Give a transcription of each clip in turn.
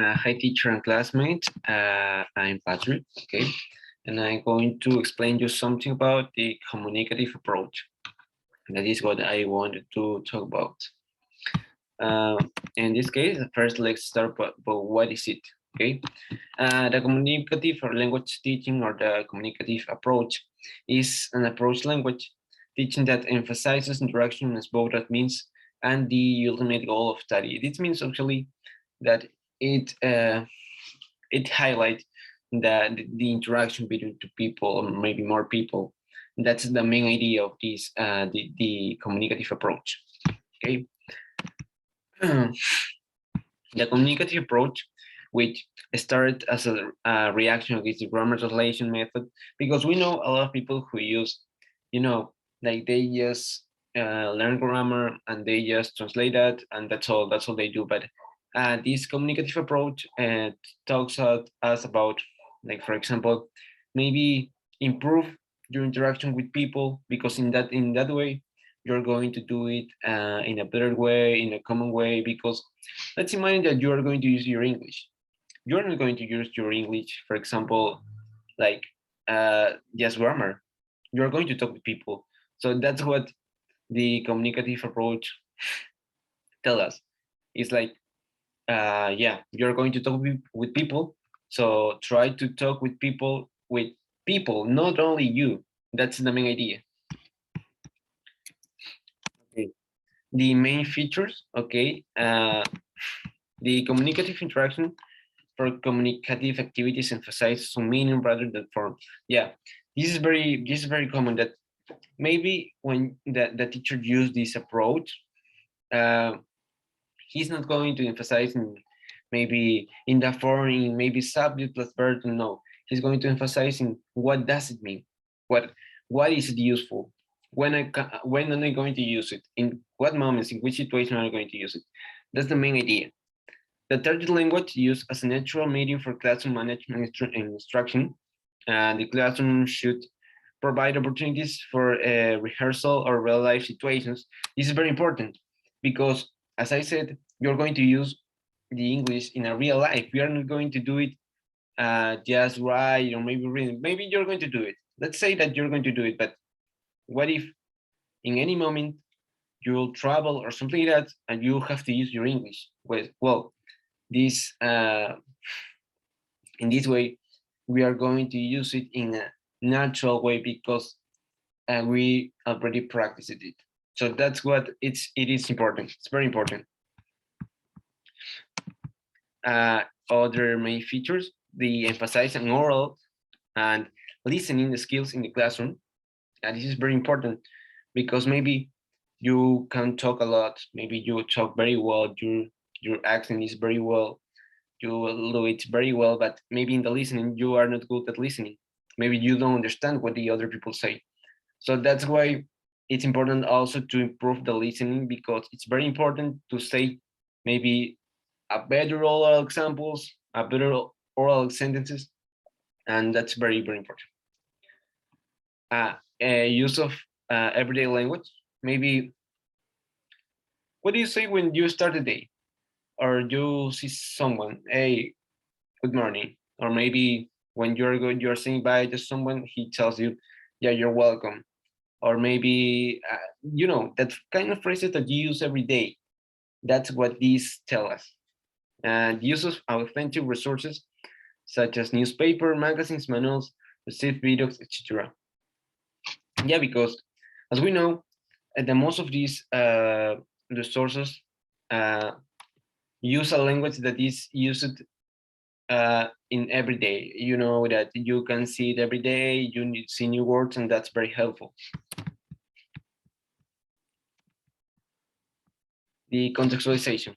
Hi, teacher and classmates. I'm Patrick, okay, and I'm going to explain you something about the communicative approach. That is what I wanted to talk about. Uh, in this case, first let's start about what is it, okay? The communicative or language teaching or the communicative approach is an approach language teaching that emphasizes interaction as both that means and the ultimate goal of study. This means actually that it it highlights the interaction between two people or maybe more people. That's the main idea of this the communicative approach. Okay, the communicative approach, which started as a reaction against the grammar translation method, because we know a lot of people who use, like they just learn grammar and they just translate that and that's all. That's all they do. But this communicative approach talks us about, like for example, maybe improve your interaction with people, because in that way you're going to do it in a better way, in a common way, because let's imagine that you are going to use your English. You're not going to use your English, for example, like just grammar. You're going to talk with people. So that's what the communicative approach tell us. It's like, yeah, you're going to talk with people. So try to talk with people, not only you. That's the main idea. Okay. The main features, okay. The communicative interaction for communicative activities emphasize some meaning rather than form. Yeah, this is very common that maybe when the teacher use this approach, uh, he's not going to emphasize in maybe in the form, in maybe subject plus verb. No, he's going to emphasize in what does it mean, what is it useful, when am I going to use it, in what moments, in which situation am I going to use it. That's the main idea. The target language used as a natural medium for classroom management and instruction. The classroom should provide opportunities for rehearsal or real life situations. This is very important because, as I said, you're going to use the English in a real life. We are not going to do it just right or maybe reading. Maybe you're going to do it. Let's say that you're going to do it, but what if in any moment you'll travel or something like that and you have to use your English? Well, this in this way we are going to use it in a natural way because we already practiced it. So that's what it is important. It's very important. Other main features, the emphasize on oral and listening skills in the classroom. And this is very important because maybe you can talk a lot, maybe you talk very well, your accent is very well, you will do it very well, but maybe in the listening you are not good at listening. Maybe you don't understand what the other people say. So that's why it's important also to improve the listening, because it's very important to say maybe a better oral examples, a better oral sentences, and that's very, very important. Use of everyday language. Maybe, what do you say when you start the day or you see someone, hey, good morning, or maybe when you're saying bye to someone, he tells you, yeah, you're welcome, or maybe that kind of phrases that you use every day. That's what these tell us. And use of authentic resources such as newspaper, magazines, manuals, received videos, etc. Yeah, because as we know, the most of these resources uh, use a language that is used in every day. You know that you can see it every day, you need to see new words, and that's very helpful. The contextualization.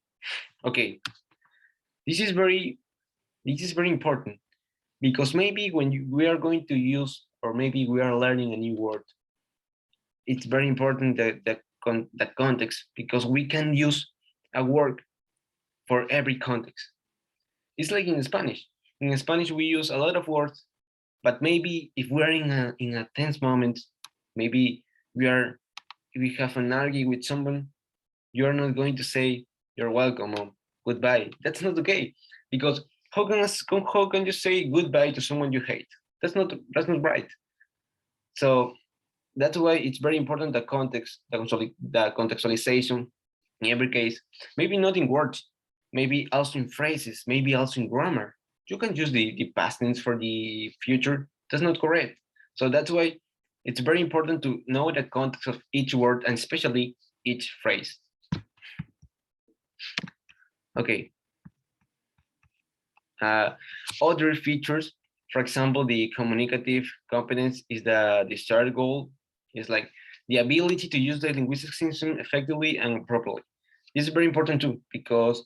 Okay, this is very important because maybe when we are going to use, or maybe we are learning a new word, it's very important that the context, because we can use a word for every context. It's like in Spanish. In Spanish, we use a lot of words, but maybe if we're in a tense moment, maybe we have an argue with someone, you're not going to say you're welcome, mom. goodbye. That's not okay, because how can you say goodbye to someone you hate? That's not right. So that's why it's very important the context, the contextualization in every case. Maybe not in words, maybe also in phrases, maybe also in grammar. You can use the past tense for the future. That's not correct. So that's why it's very important to know the context of each word and especially each phrase. Okay. Other features, for example, the communicative competence is the start goal. Is like the ability to use the linguistic system effectively and properly. This is very important too, because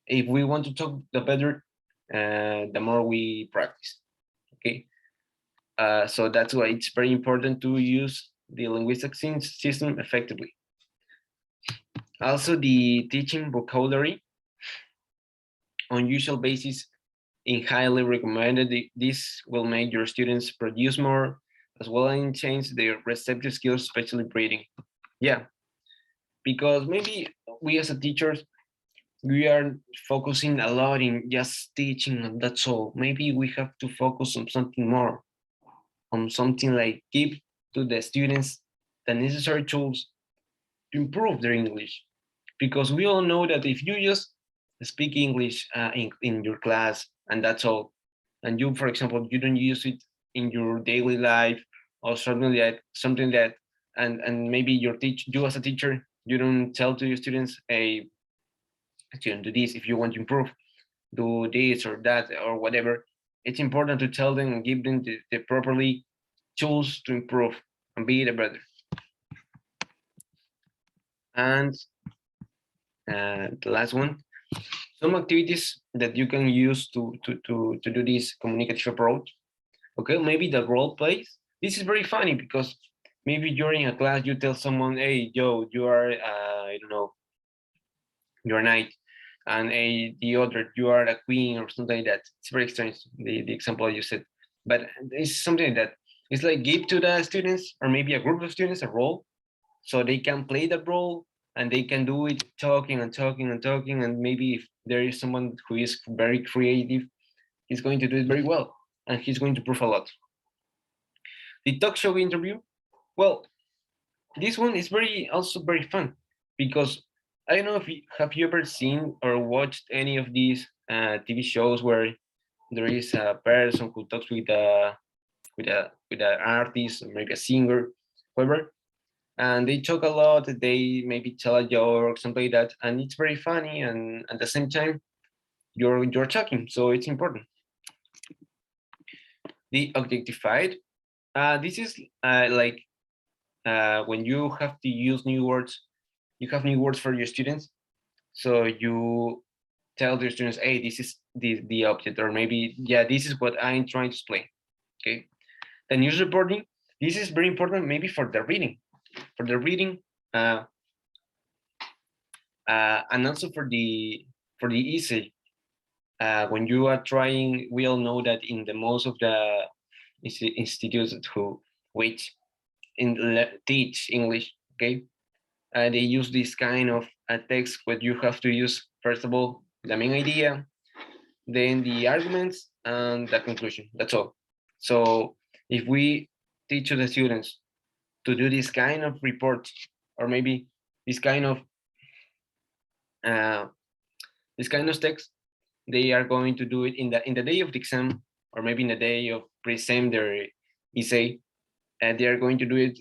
if we want to talk the better, the more we practice. Okay, so that's why it's very important to use the linguistic system effectively. Also, the teaching vocabulary on usual basis in highly recommended. This will make your students produce more as well and change their receptive skills, especially reading. Yeah, because maybe we as a teachers, we are focusing a lot in just teaching and that's all. Maybe we have to focus on something more, on something like give to the students the necessary tools to improve their English. Because we all know that if you just speak English in your class and that's all, and you, for example, you don't use it in your daily life or something that, and maybe you as a teacher, you don't tell to your students, hey, student, do this if you want to improve, do this or that or whatever. It's important to tell them and give them the properly tools to improve and be the better. And the last one, some activities that you can use to do this communicative approach. Okay, maybe the role plays. This is very funny because maybe during a class you tell someone, hey, Joe, you are, I don't know, you're a knight, and the other, you are a queen or something like that. It's very strange, the example you said. But it's something that it's like give to the students or maybe a group of students a role so they can play that role and they can do it talking and talking and talking. And maybe if there is someone who is very creative, he's going to do it very well and he's going to prove a lot. The talk show interview, well, this one is also very fun because I don't know if have you ever seen or watched any of these TV shows where there is a person who talks with an artist or maybe a singer, whoever, and they talk a lot. They maybe tell a joke or something like that, and it's very funny. And at the same time, you're talking, so it's important. The objectified. This is like when you have to use new words. You have new words for your students, so you tell your students, "Hey, this is the object," or maybe, "Yeah, this is what I'm trying to explain." Okay. The news reporting. This is very important, maybe for the reading, uh, and also for the essay. When you are trying, we all know that in the most of the institutes who which teach English, okay, they use this kind of text where you have to use first of all the main idea, then the arguments and the conclusion. That's all. So if we teach the students to do this kind of report, or maybe this kind of uh, text, they are going to do it in the day of the exam, or maybe in the day of present their essay, and they are going to do it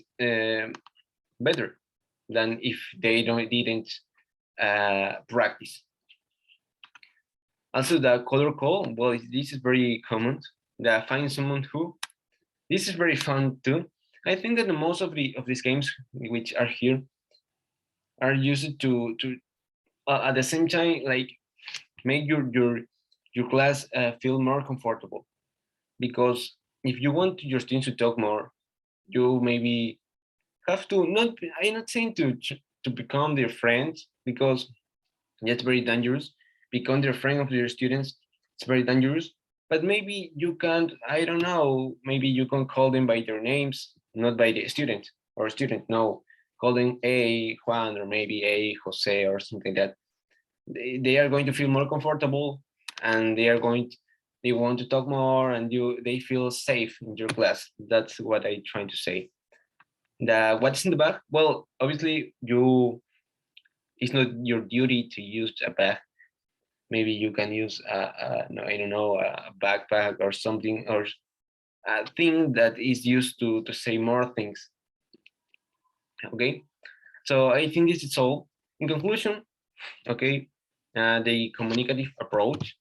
better than if they didn't practice. Also, the color call. Well, this is very common. The find someone who. This is very fun too. I think that the most of these games which are here are used to at the same time like make your class feel more comfortable, because if you want your students to talk more, you maybe have to not. I'm not saying to become their friends, because that's very dangerous. Become their friend of your students, it's very dangerous. But maybe you can't. I don't know. Maybe you can call them by their names, not by the student or student. No, call them a Juan or maybe a Jose or something like that. they are going to feel more comfortable, and they want to talk more, and they feel safe in your class. That's what I'm trying to say. What's in the bag? Well, obviously it's not your duty to use a bag. Maybe you can use no, I don't know, a backpack or something, or a thing that is used to say more things. Okay, so I think this is all. In conclusion, okay, the communicative approach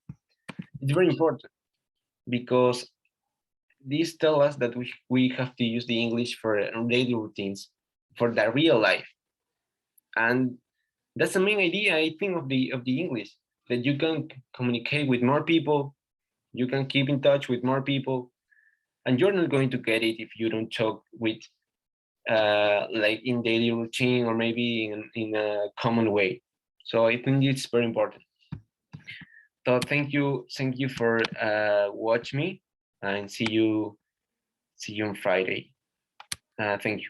is very important, because these tell us that we have to use the English for daily routines, for the real life. And that's the main idea, I think, of the English, that you can communicate with more people, you can keep in touch with more people, and you're not going to get it if you don't talk with like in daily routine, or maybe in a common way. So I think it's very important. So thank you for watch me, and see you on Friday. Thank you.